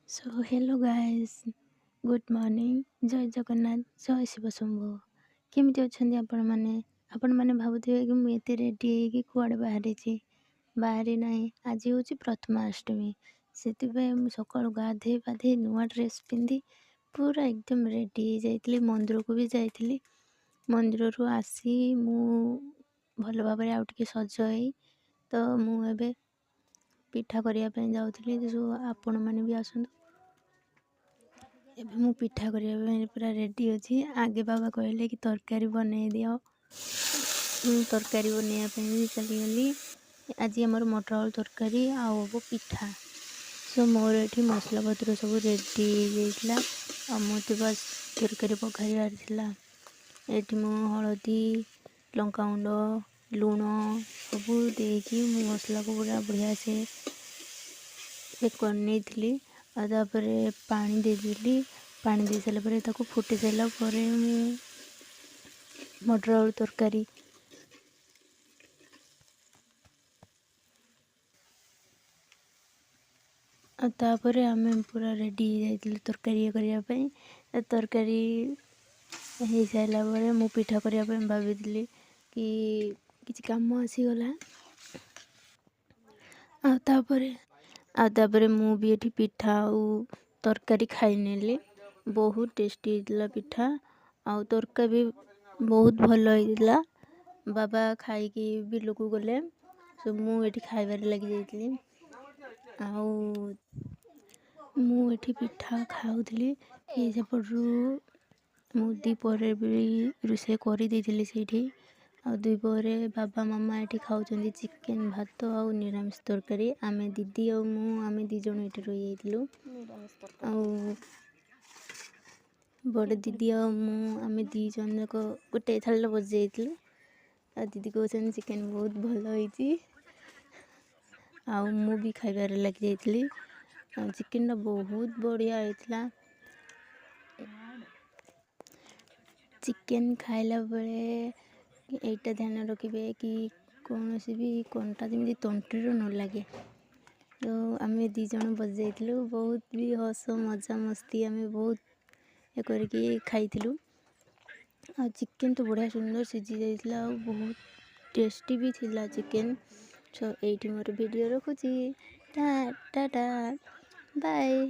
So hello guys, good morning, जय जगन्नाथ, जय शिव शंभु। केमिति अछंती आपण माने भाबुथिबे कि मु एते रेडी हेकि कुआडे बाहरी नाही। आज होची प्रथमाष्टमी, सेतिबे मु सकाळु गाधे पाधे नुआ ड्रेस पिंधि पूरा एकदम रेडी हो जाइतली। मंदिर को भी जाइतली। मंदिर रु आसी मु भल भाबरे आउ टिके सज होई तो मु एबे पिठा करिया पे जाउथली। जो आपण माने भी आसंतु। एबे मु पिठा करिया पे पूरा रेडी अछि। आगे बाबा कहले कि तरकारी बनै दियो। तरकारी बनैया पे भी चली गली। आज हमर मटर आलू तरकारी आउ वो पिठा। सो मोर एठी मसला पत्र सब रेडी जाइतला। आ मोते बस तरकारी पखारियार थिला। एठी मु हळदी, लंका गुंड, लूण सब देकी मु मसला को पूरा बढ़िया से करनी थी। और तापरे पानी दे दिली। पानी दे सारा पर ताको फुटे सारा पर मटर आलू तरकारी तापर आम पूरा रेडी जाइए तरकारी करने। तरकारी हो सारा पर मु पिठा करने भाभी कि किसी काम आसीगला। तापर मु भी एठी पिठा आउ तरकारी खाई नेली। बहुत टेस्टी होइतिला पिठा आउ तरकारी भी बहुत भल होइतिला। बाबा खाई कि बिल को गले। सो मु एठी खाइबार लगी जाइतली। आउ मु एठी पिठा खाउथली कि सेपटु मु दीपरे भी रुसे करी देइतली सेठी। आ दुपहरे बाबा मामा एठी खाउछन्ती चिकेन भात आउ निरामिष तरकारी। आमे दीदी आउ मु आमे दी जण एठी रहि जाइतलु। आउ बड़ दीदी आउ मु आमे दी जण जाक गोटे थाली बस जाइतलु। आ दीदी कहछन चिकेन बहुत भल होइची। आउ मु भी खाइबार लगी जाइतली। चिकेन बहुत बढ़िया होइतला। चिकेन खाइला बेले एटा ध्यान रखिबे कि कौनसी भी कंटा जमी तंत्रीर न लगे। तो आमे दी जण बस जाइतलु। बहुत भी हस मजा मस्ती आमे बहुत ये करके खाइतलु। आ चिकेन तो बढ़िया सुंदर सिझी जाइतला। आ बहुत टेस्टी भी थिला चिकेन। सो एठी मोर वीडियो रखुची। Tata bye.